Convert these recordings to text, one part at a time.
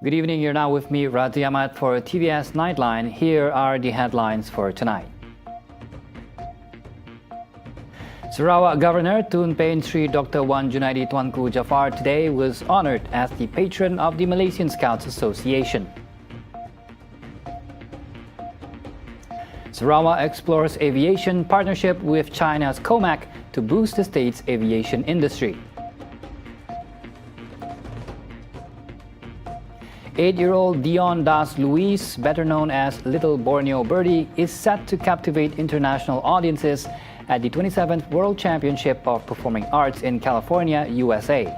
Good evening, you're now with me, Radhi Ahmad, for TVS Nightline. Here are the headlines for tonight. Sarawak Governor Tun Pehin Sri Dr. Wan Junaidi Tuanku Jaafar today was honored as the patron of the Malaysian Scouts Association. Sarawak explores aviation partnership with China's COMAC to boost the state's aviation industry. 8-year-old Dion Das Luis, better known as Little Borneo Birdie, is set to captivate international audiences at the 27th World Championship of Performing Arts in California, USA.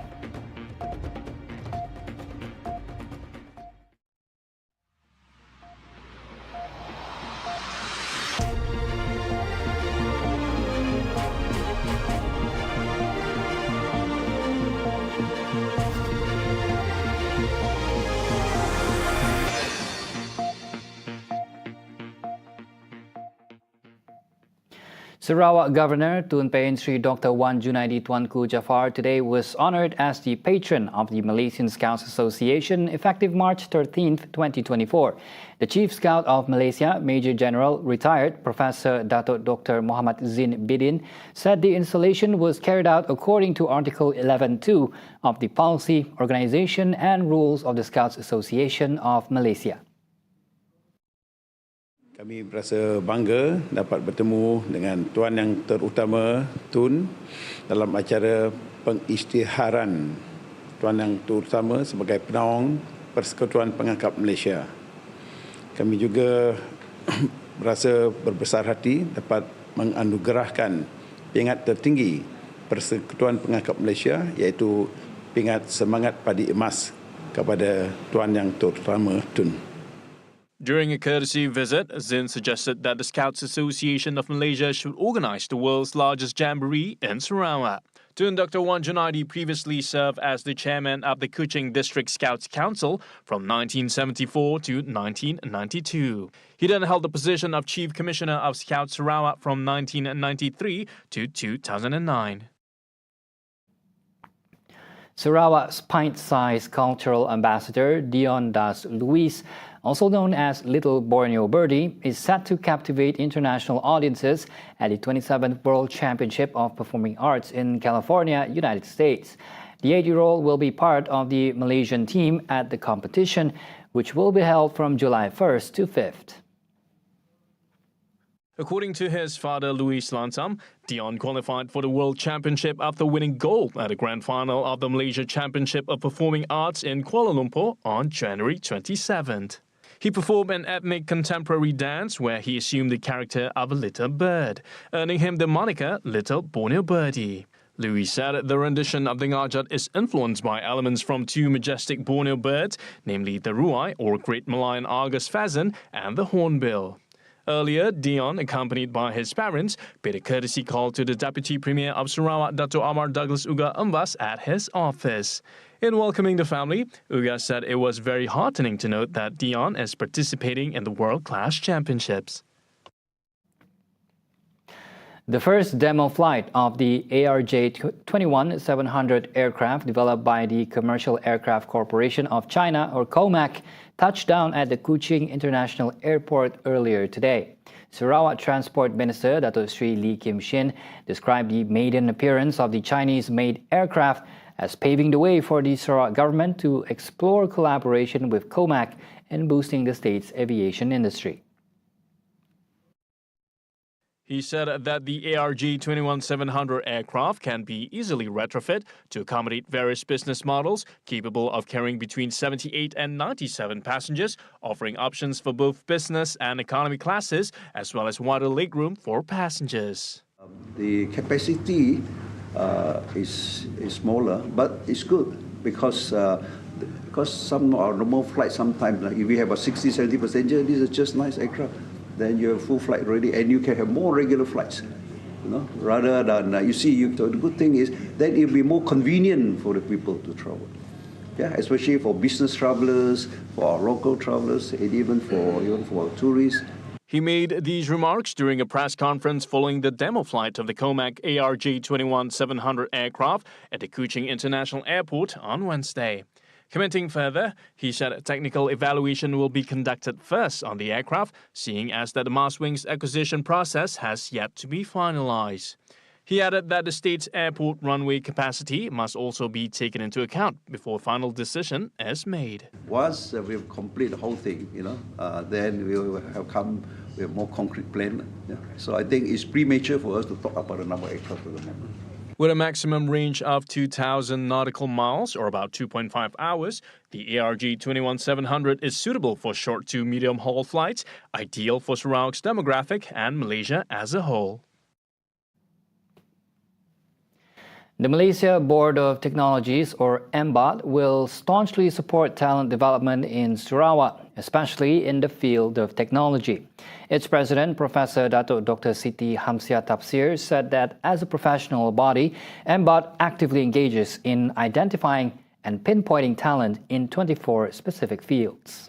Sarawak Governor Tun Pehin Sri Dr. Wan Junaidi Tuanku Jaafar today was honored as the patron of the Malaysian Scouts Association effective March 13, 2024. The Chief Scout of Malaysia, Major General retired Professor Datuk Dr. Muhammad Zin Bidin, said the installation was carried out according to Article 11.2 of the Policy, Organisation and Rules of the Scouts Association of Malaysia. Kami berasa bangga dapat bertemu dengan Tuan Yang Terutama Tun dalam acara pengisytiharan Tuan Yang Terutama sebagai penaung Persekutuan Pengangkap Malaysia. Kami juga berasa berbesar hati dapat menganugerahkan pingat tertinggi Persekutuan Pengangkap Malaysia iaitu pingat Semangat Padi Emas kepada Tuan Yang Terutama Tun. During a courtesy visit, Zin suggested that the Scouts Association of Malaysia should organize the world's largest jamboree in Sarawak. Tun Dr. Wan Junaidi previously served as the chairman of the Kuching District Scouts Council from 1974 to 1992. He then held the position of Chief Commissioner of Scouts Sarawak from 1993 to 2009. Sarawak's pint-sized cultural ambassador, Dion Das Luis, also known as Little Borneo Birdie, is set to captivate international audiences at the 27th World Championship of Performing Arts in California, United States. The 8-year-old will be part of the Malaysian team at the competition, which will be held from July 1st to 5th. According to his father, Louis Lansam, Dion qualified for the World Championship after winning gold at the Grand Final of the Malaysia Championship of Performing Arts in Kuala Lumpur on January 27th. He performed an ethnic contemporary dance where he assumed the character of a little bird, earning him the moniker Little Borneo Birdie. Louis said the rendition of the ngajat is influenced by elements from two majestic Borneo birds, namely the ruai or Great Malayan Argus pheasant and the hornbill. Earlier, Dion, accompanied by his parents, paid a courtesy call to the Deputy Premier of Sarawak, Dato' Amar Douglas Uga Embas, at his office. In welcoming the family, Uga said it was very heartening to note that Dion is participating in the world-class championships. The first demo flight of the ARJ-21-700 aircraft developed by the Commercial Aircraft Corporation of China, or COMAC, touched down at the Kuching International Airport earlier today. Sarawak Transport Minister Dato' Sri Lee Kim Shin described the maiden appearance of the Chinese-made aircraft as paving the way for the Sarawak government to explore collaboration with COMAC in boosting the state's aviation industry. He said that the ARJ-21-700 aircraft can be easily retrofit to accommodate various business models capable of carrying between 78 and 97 passengers, offering options for both business and economy classes, as well as wider legroom for passengers. The capacity is smaller, but it's good because some of our normal flights sometimes, like if we have a 60-70 passenger, these are just nice aircraft. Then you have full flight already, and you can have more regular flights, rather than the good thing is that it'll be more convenient for the people to travel. Yeah, especially for business travelers, for our local travelers, and even for tourists. He made these remarks during a press conference following the demo flight of the COMAC ARJ-21-700 aircraft at the Kuching International Airport on Wednesday. Commenting further, he said a technical evaluation will be conducted first on the aircraft, seeing as that the Mars Wings acquisition process has yet to be finalized. He added that the state's airport runway capacity must also be taken into account before final decision is made. Once we've completed the whole thing, then we will have come with a more concrete plan. Yeah. So I think it's premature for us to talk about the number of aircraft at the moment. With a maximum range of 2,000 nautical miles, or about 2.5 hours, the ARG 21700 is suitable for short to medium-haul flights, ideal for Sarawak's demographic and Malaysia as a whole. The Malaysia Board of Technologies, or MBOT, will staunchly support talent development in Sarawak, especially in the field of technology. Its president, Professor Dato Dr. Siti Hamsia Tafsir, said that as a professional body, MBOT actively engages in identifying and pinpointing talent in 24 specific fields.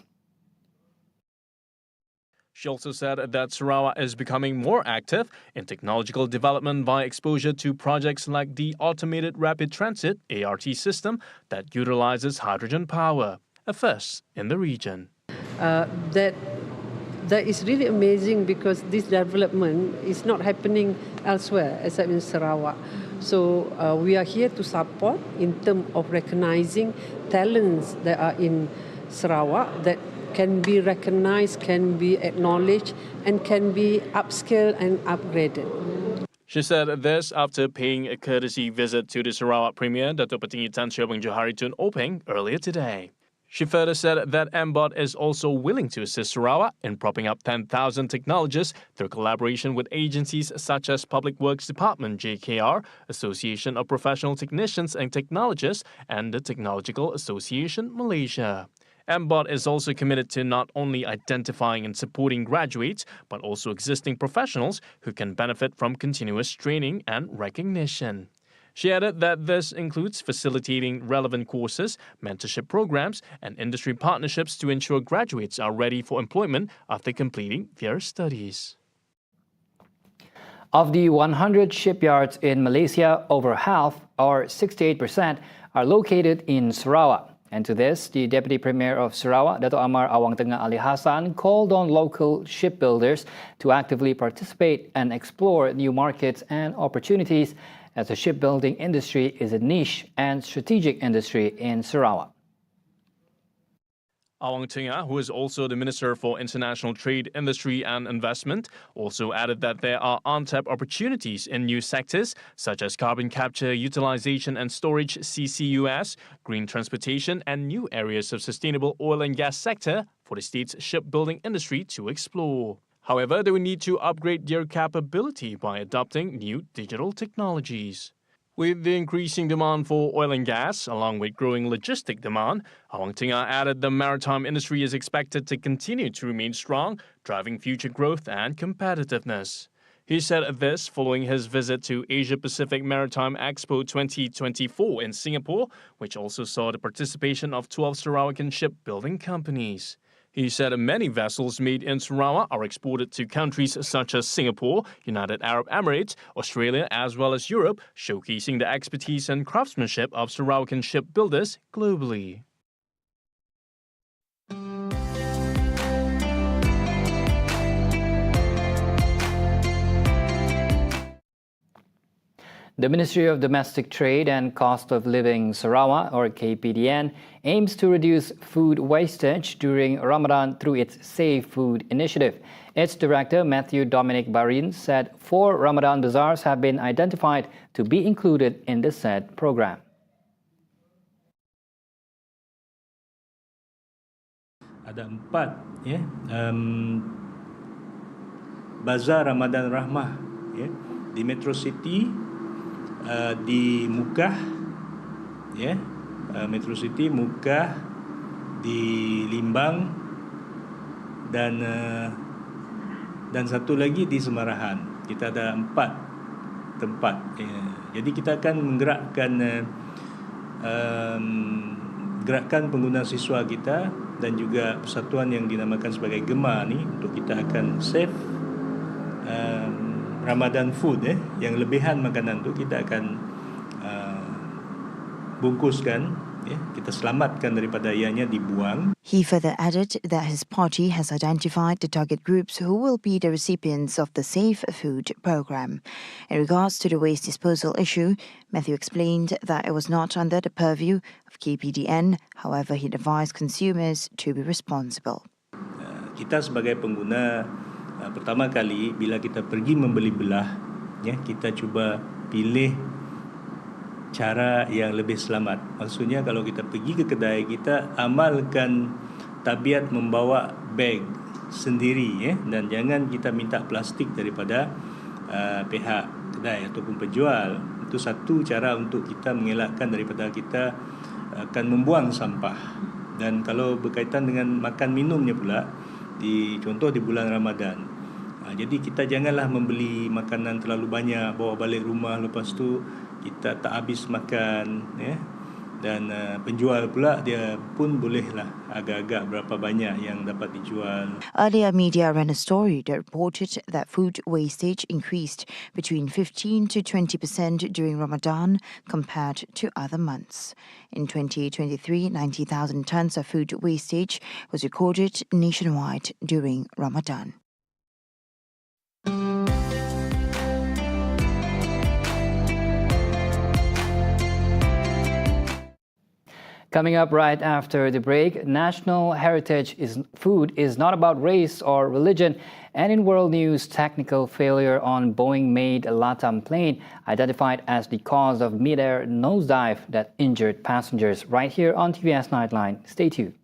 She also said that Sarawak is becoming more active in technological development by exposure to projects like the Automated Rapid Transit ART system that utilizes hydrogen power, a first in the region. That is really amazing because this development is not happening elsewhere except in Sarawak. So we are here to support in terms of recognizing talents that are in Sarawak that can be recognized, can be acknowledged, and can be upscaled and upgraded. She said this after paying a courtesy visit to the Sarawak Premier, Dato' Petinggi Tan Sri Abang Johari Tun Openg, earlier today. She further said that MBOT is also willing to assist Sarawak in propping up 10,000 technologists through collaboration with agencies such as Public Works Department JKR, Association of Professional Technicians and Technologists, and the Technological Association Malaysia. MBOT is also committed to not only identifying and supporting graduates, but also existing professionals who can benefit from continuous training and recognition. She added that this includes facilitating relevant courses, mentorship programs, and industry partnerships to ensure graduates are ready for employment after completing their studies. Of the 100 shipyards in Malaysia, over half, or 68%, are located in Sarawak. And to this, the Deputy Premier of Sarawak, Dato' Amar Awang Tengah Ali Hassan, called on local shipbuilders to actively participate and explore new markets and opportunities, as the shipbuilding industry is a niche and strategic industry in Sarawak. Awang Tengah, who is also the Minister for International Trade, Industry and Investment, also added that there are untapped opportunities in new sectors such as carbon capture, utilization and storage CCUS, green transportation and new areas of sustainable oil and gas sector for the state's shipbuilding industry to explore. However, they will need to upgrade their capability by adopting new digital technologies. With the increasing demand for oil and gas, along with growing logistic demand, Awang Tengah added the maritime industry is expected to continue to remain strong, driving future growth and competitiveness. He said this following his visit to Asia Pacific Maritime Expo 2024 in Singapore, which also saw the participation of 12 Sarawakan shipbuilding companies. He said many vessels made in Sarawak are exported to countries such as Singapore, United Arab Emirates, Australia, as well as Europe, showcasing the expertise and craftsmanship of Sarawakan shipbuilders globally. The Ministry of Domestic Trade and Cost of Living Sarawak, or KPDN, aims to reduce food wastage during Ramadan through its Save Food initiative. Its director, Matthew Dominic Barin, said 4 Ramadan bazaars have been identified to be included in the said program. Ada 4 bazar Ramadan Rahmah di Metro City, di Mukah, Metro City, Mukah, di Limbang, dan satu lagi di Semarahan. Kita ada 4 tempat. Jadi kita akan menggerakkan gerakan pengguna siswa kita dan juga persatuan yang dinamakan sebagai GEMA ni, untuk kita akan save Ramadan food, yang lebihan makanan tu kita akan bungkuskan kita selamatkan daripada ianya dibuang. He further added that his party has identified the target groups who will be the recipients of the Safe Food program. In regards to the waste disposal issue, Matthew explained that it was not under the purview of KPDN. However, he advised consumers to be responsible. Kita sebagai pengguna, pertama kali bila kita pergi membeli belah, kita cuba pilih cara yang lebih selamat. Maksudnya kalau kita pergi ke kedai, kita amalkan tabiat membawa beg sendiri, dan jangan kita minta plastik daripada pihak kedai ataupun penjual. Itu satu cara untuk kita mengelakkan daripada kita akan membuang sampah. Dan kalau berkaitan dengan makan minumnya pula, contoh di bulan Ramadan, jadi kita janganlah membeli makanan terlalu banyak, bawa balik rumah, lepas tu kita tak habis makan, dan penjual pula dia pun bolehlah agak-agak berapa banyak yang dapat dijual. Earlier, media ran a story that reported that food wastage increased between 15 to 20% during Ramadan compared to other months. In 2023, 90,000 tons of food wastage was recorded nationwide during Ramadan. Coming up right after the break, national heritage food is not about race or religion. And in world news, technical failure on Boeing-made LATAM plane identified as the cause of mid-air nosedive that injured passengers. Right here on TVS Nightline. Stay tuned.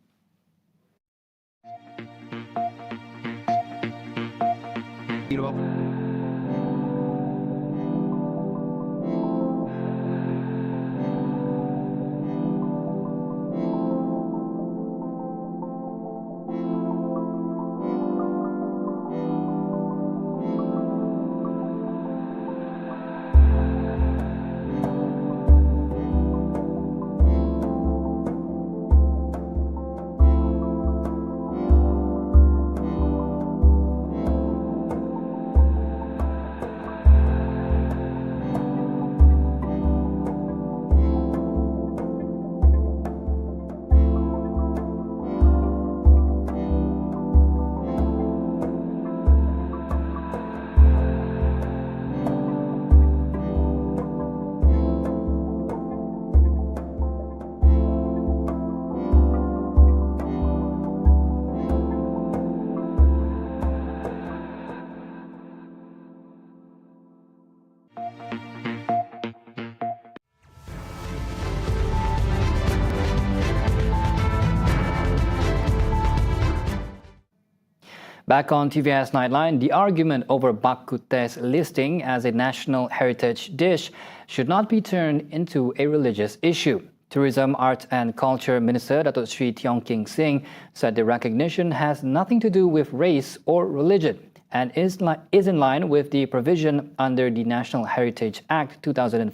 Back on TVS Nightline, the argument over bak kut teh's listing as a national heritage dish should not be turned into a religious issue. Tourism, Arts and Culture Minister Datuk Sri Tiong King Sing said the recognition has nothing to do with race or religion and is in line with the provision under the National Heritage Act 2005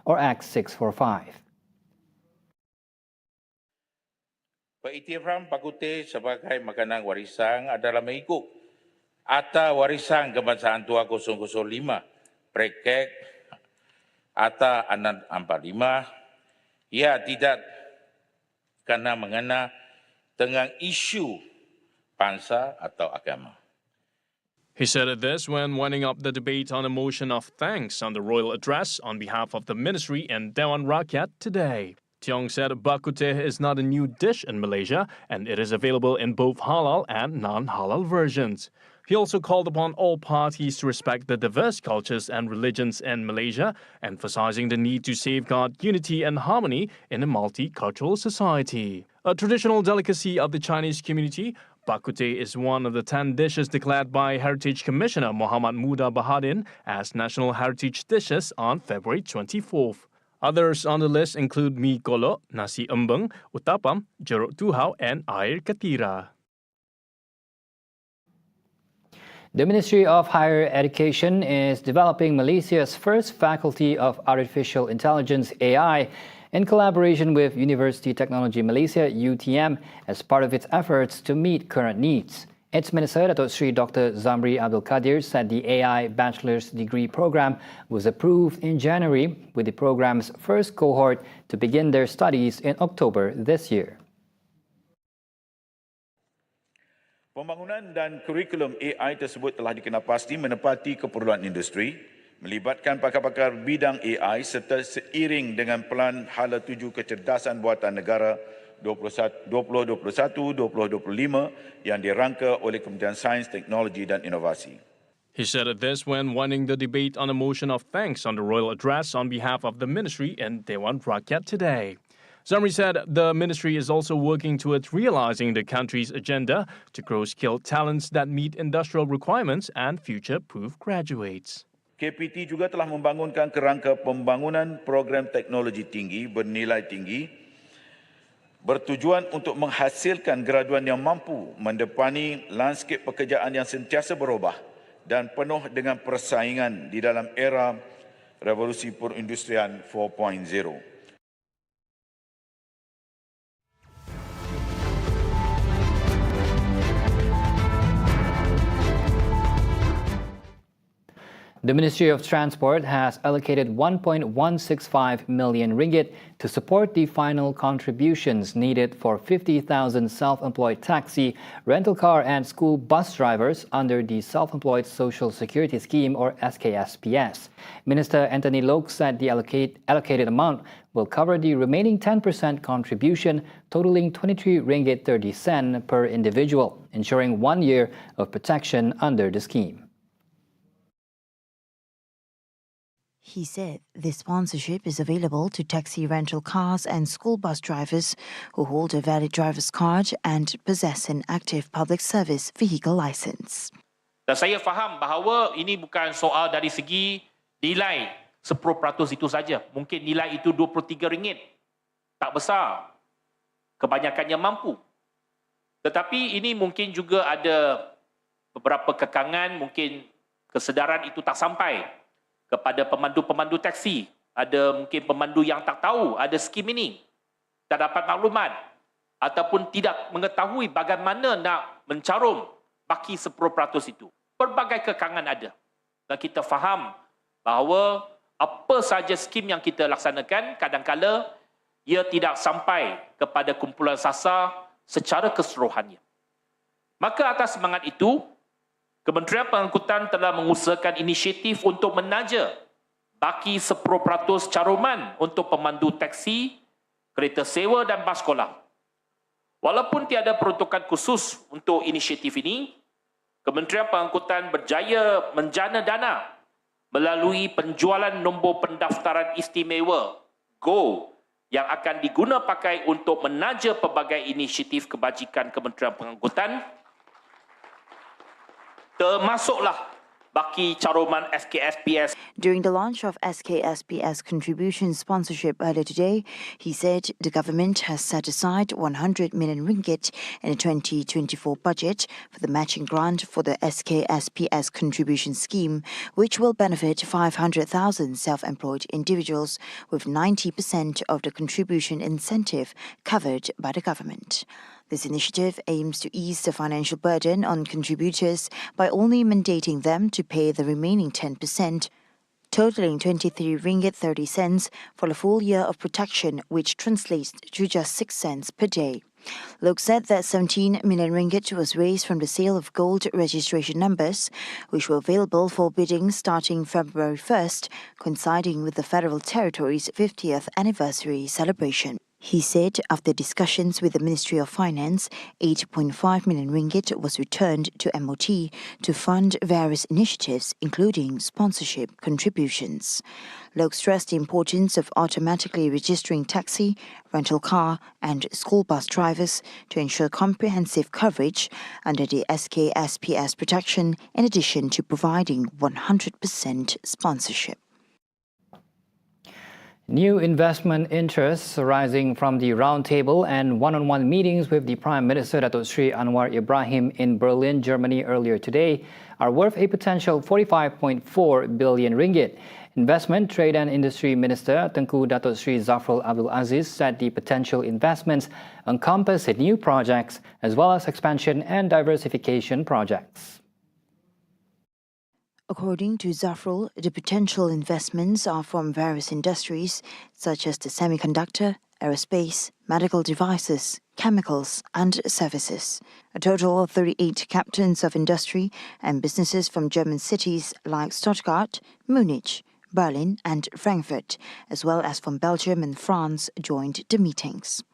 or Act 645. Pengiktirafan bak kut teh sebagai makanan warisan adalah mengikut Akta Warisan Kebangsaan Tua 005 Prekek Akta 645. Ia tidak kena mengena dengan isu bangsa atau agama. He said this when winding up the debate on a motion of thanks on the royal address on behalf of the ministry and Dewan Rakyat today. Tiong said bak kut teh is not a new dish in Malaysia and it is available in both halal and non-halal versions. He also called upon all parties to respect the diverse cultures and religions in Malaysia, emphasizing the need to safeguard unity and harmony in a multicultural society. A traditional delicacy of the Chinese community, bak kut teh is one of the 10 dishes declared by Heritage Commissioner Muhammad Muda Bahadin as National Heritage Dishes on February 24th. Others on the list include mi kolok, nasi embeng, utapam, jeruk tuhau, and air ketira. The Ministry of Higher Education is developing Malaysia's first faculty of artificial intelligence AI in collaboration with University Technology Malaysia (UTM) as part of its efforts to meet current needs. Its Minister, Datuk Sri Dr. Zamri Abdul Qadir, said the AI Bachelor's Degree Program was approved in January, with the program's first cohort to begin their studies in October this year. Pembangunan dan kurikulum AI tersebut telah dikenal pasti menepati keperluan industri, melibatkan pakar-pakar bidang AI serta seiring dengan pelan hala tuju kecerdasan buatan negara 2021-2025 yang dirangka oleh Kementerian Sains, Teknologi dan Inovasi. He said this when winning the debate on a motion of thanks on the royal address on behalf of the ministry in Dewan Rakyat today. Zamri said the ministry is also working towards realizing the country's agenda to grow skilled talents that meet industrial requirements and future-proof graduates. KPT juga telah membangunkan kerangka pembangunan program teknologi tinggi bernilai tinggi bertujuan untuk menghasilkan graduan yang mampu mendepani lanskip pekerjaan yang sentiasa berubah dan penuh dengan persaingan di dalam era revolusi perindustrian 4.0. The Ministry of Transport has allocated 1.165 million ringgit to support the final contributions needed for 50,000 self-employed taxi, rental car and school bus drivers under the Self-Employed Social Security Scheme or SKSPS. Minister Anthony Loke said the allocated amount will cover the remaining 10% contribution, totaling 23 ringgit 30 sen per individual, ensuring 1 year of protection under the scheme. He said this sponsorship is available to taxi rental cars and school bus drivers who hold a valid driver's card and possess an active public service vehicle license. Dan saya faham bahawa ini bukan soal dari segi nilai 10% itu saja. Mungkin nilai itu RM23. Tak besar. Kebanyakannya mampu. Tetapi ini mungkin juga ada beberapa kekangan, mungkin kesedaran itu tak sampai kepada pemandu-pemandu taksi. Ada mungkin pemandu yang tak tahu ada skim ini, tak dapat maklumat ataupun tidak mengetahui bagaimana nak mencarum baki 10% itu. Pelbagai kekangan ada. Dan kita faham bahawa apa sahaja skim yang kita laksanakan, kadang-kala ia tidak sampai kepada kumpulan sasar secara keseluruhannya. Maka atas semangat itu, Kementerian Pengangkutan telah mengusahakan inisiatif untuk menaja baki 10% caruman untuk pemandu taksi, kereta sewa dan bas sekolah. Walaupun tiada peruntukan khusus untuk inisiatif ini, Kementerian Pengangkutan berjaya menjana dana melalui penjualan nombor pendaftaran istimewa GO yang akan diguna pakai untuk menaja pelbagai inisiatif kebajikan Kementerian Pengangkutan, termasuklah baki caruman SKSPS. During the launch of SKSPS contribution sponsorship earlier today, he said the government has set aside 100 million ringgit in the 2024 budget for the matching grant for the SKSPS contribution scheme, which will benefit 500,000 self-employed individuals with 90% of the contribution incentive covered by the government. This initiative aims to ease the financial burden on contributors by only mandating them to pay the remaining 10%, totaling 23 ringgit 30 cents for a full year of protection, which translates to just 6 cents per day. Loke said that 17 million ringgit was raised from the sale of gold registration numbers, which were available for bidding starting February 1st, coinciding with the Federal Territory's 50th anniversary celebration. He said after discussions with the Ministry of Finance, 8.5 million ringgit was returned to MOT to fund various initiatives, including sponsorship contributions. Loke stressed the importance of automatically registering taxi, rental car and school bus drivers to ensure comprehensive coverage under the SKSPS protection, in addition to providing 100% sponsorship. New investment interests arising from the roundtable and one-on-one meetings with the Prime Minister Datuk Sri Anwar Ibrahim in Berlin, Germany earlier today are worth a potential 45.4 billion ringgit. Investment, Trade and Industry Minister Tengku Datuk Sri Zafrul Abdul Aziz said the potential investments encompass new projects as well as expansion and diversification projects. According to Zafrul, the potential investments are from various industries such as the semiconductor, aerospace, medical devices, chemicals and services. A total of 38 captains of industry and businesses from German cities like Stuttgart, Munich, Berlin and Frankfurt, as well as from Belgium and France, joined the meetings.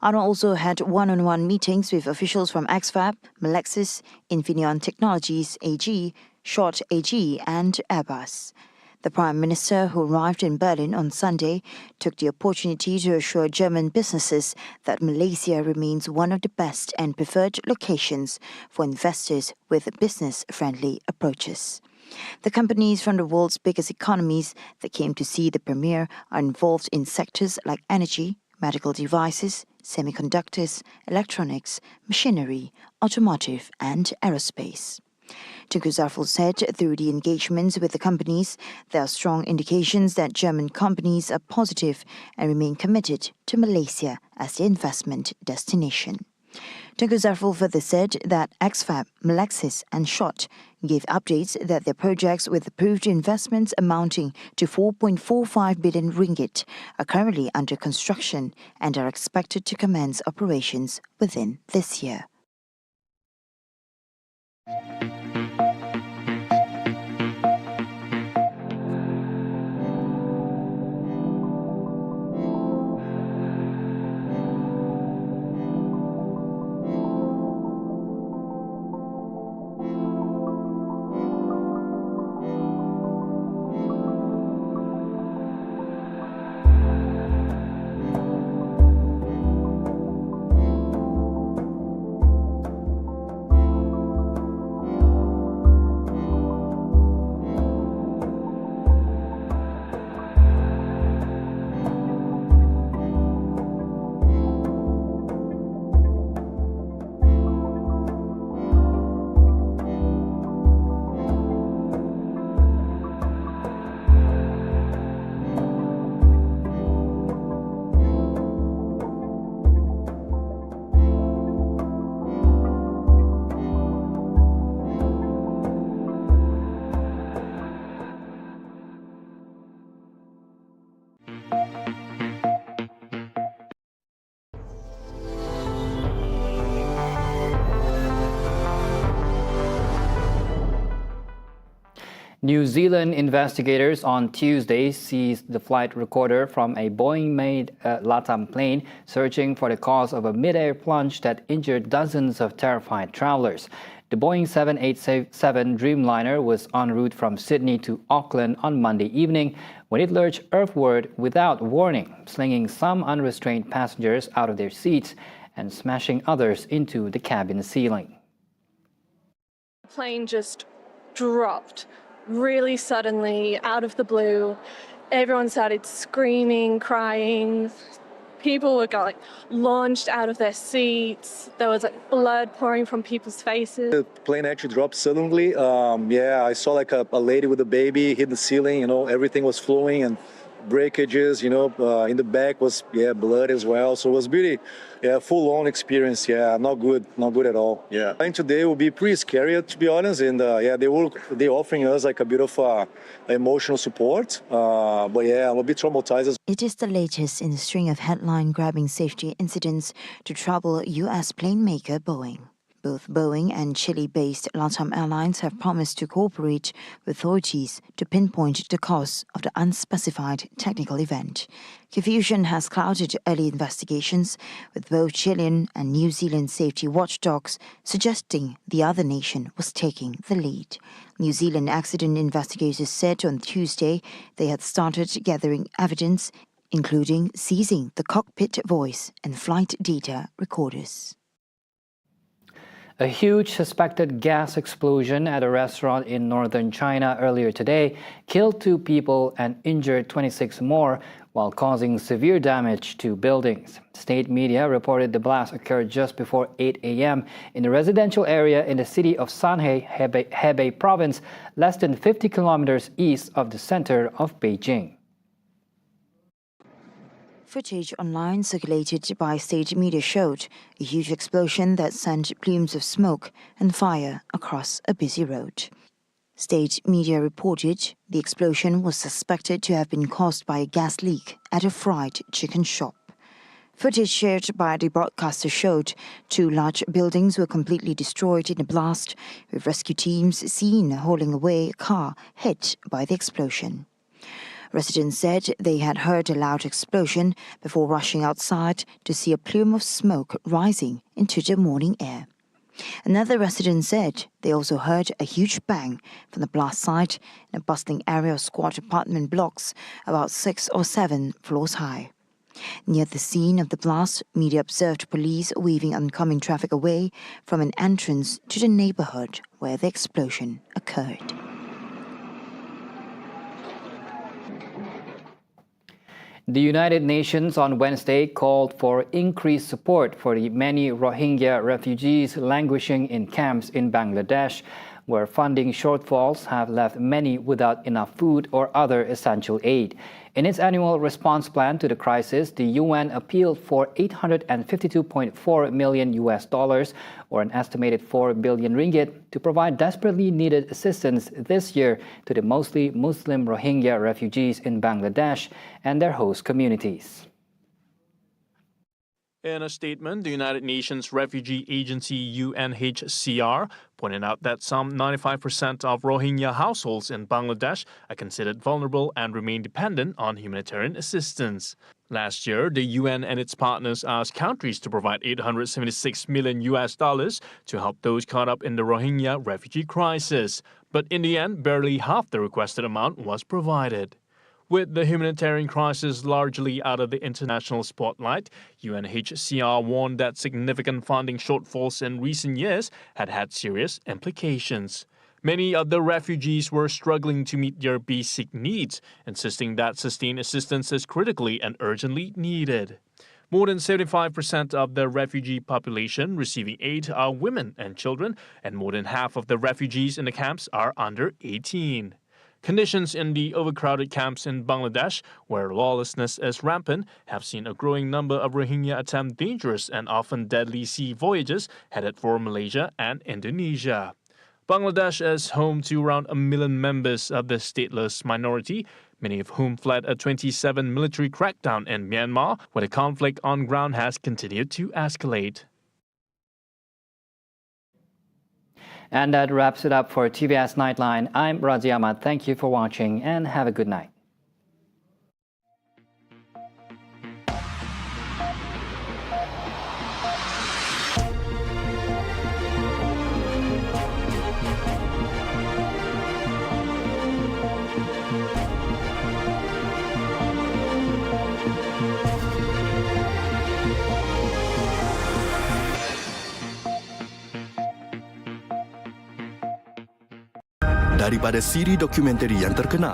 Anwar also had one-on-one meetings with officials from Axfab, Melexis, Infineon Technologies AG, SCHOTT AG and Airbus. The Prime Minister, who arrived in Berlin on Sunday, took the opportunity to assure German businesses that Malaysia remains one of the best and preferred locations for investors with business-friendly approaches. The companies from the world's biggest economies that came to see the premiere are involved in sectors like energy, medical devices, semiconductors, electronics, machinery, automotive and aerospace. Tengku Zafrul said through the engagements with the companies, there are strong indications that German companies are positive and remain committed to Malaysia as the investment destination. Tengku Zafrul further said that Axfab, Melexis and SCHOTT gave updates that their projects with approved investments amounting to 4.45 billion ringgit are currently under construction and are expected to commence operations within this year. New Zealand investigators on Tuesday seized the flight recorder from a Boeing-made LATAM plane, searching for the cause of a mid-air plunge that injured dozens of terrified travelers. The Boeing 787 Dreamliner was en route from Sydney to Auckland on Monday evening when it lurched earthward without warning, slinging some unrestrained passengers out of their seats and smashing others into the cabin ceiling. The plane just dropped really suddenly out of the blue. Everyone started screaming, crying. People were launched out of their seats. There was blood pouring from people's faces. The plane actually dropped suddenly. I saw a lady with a baby hit the ceiling. Everything was flowing and breakages. In the back was blood as well. So it was really full-on experience. Not good at all. And today will be pretty scary, to be honest. And they're offering us a bit of emotional support. I'm a bit traumatized. It is the latest in a string of headline-grabbing safety incidents to trouble U.S. plane maker Boeing. Both Boeing and Chile-based LATAM Airlines have promised to cooperate with authorities to pinpoint the cause of the unspecified technical event. Confusion has clouded early investigations, with both Chilean and New Zealand safety watchdogs suggesting the other nation was taking the lead. New Zealand accident investigators said on Tuesday they had started gathering evidence, including seizing the cockpit voice and flight data recorders. A huge suspected gas explosion at a restaurant in northern China earlier today killed 2 people and injured 26 more while causing severe damage to buildings. State media reported the blast occurred just before 8 a.m. in a residential area in the city of Sanhe, Hebei province, less than 50 kilometers east of the center of Beijing. Footage online circulated by state media showed a huge explosion that sent plumes of smoke and fire across a busy road. State media reported the explosion was suspected to have been caused by a gas leak at a fried chicken shop. Footage shared by the broadcaster showed 2 large buildings were completely destroyed in the blast, with rescue teams seen hauling away a car hit by the explosion. Residents said they had heard a loud explosion before rushing outside to see a plume of smoke rising into the morning air. Another resident said they also heard a huge bang from the blast site in a bustling area of squat apartment blocks about 6 or 7 floors high. Near the scene of the blast, media observed police weaving oncoming traffic away from an entrance to the neighborhood where the explosion occurred. The United Nations on Wednesday called for increased support for the many Rohingya refugees languishing in camps in Bangladesh, where funding shortfalls have left many without enough food or other essential aid. In its annual response plan to the crisis, the UN appealed for $852.4 million or an estimated 4 billion ringgit to provide desperately needed assistance this year to the mostly Muslim Rohingya refugees in Bangladesh and their host communities. In a statement, the United Nations Refugee Agency UNHCR pointed out that some 95% of Rohingya households in Bangladesh are considered vulnerable and remain dependent on humanitarian assistance. Last year, the UN and its partners asked countries to provide $876 million to help those caught up in the Rohingya refugee crisis. But in the end, barely half the requested amount was provided. With the humanitarian crisis largely out of the international spotlight, UNHCR warned that significant funding shortfalls in recent years had had serious implications. Many of the refugees were struggling to meet their basic needs, insisting that sustained assistance is critically and urgently needed. More than 75% of the refugee population receiving aid are women and children, and more than half of the refugees in the camps are under 18. Conditions in the overcrowded camps in Bangladesh, where lawlessness is rampant, have seen a growing number of Rohingya attempt dangerous and often deadly sea voyages headed for Malaysia and Indonesia. Bangladesh is home to around 1 million members of the stateless minority, many of whom fled a 27 military crackdown in Myanmar, where the conflict on ground has continued to escalate. And that wraps it up for TVS Nightline. I'm Razi Ahmad. Thank you for watching and have a good night. Daripada siri dokumentari yang terkenal,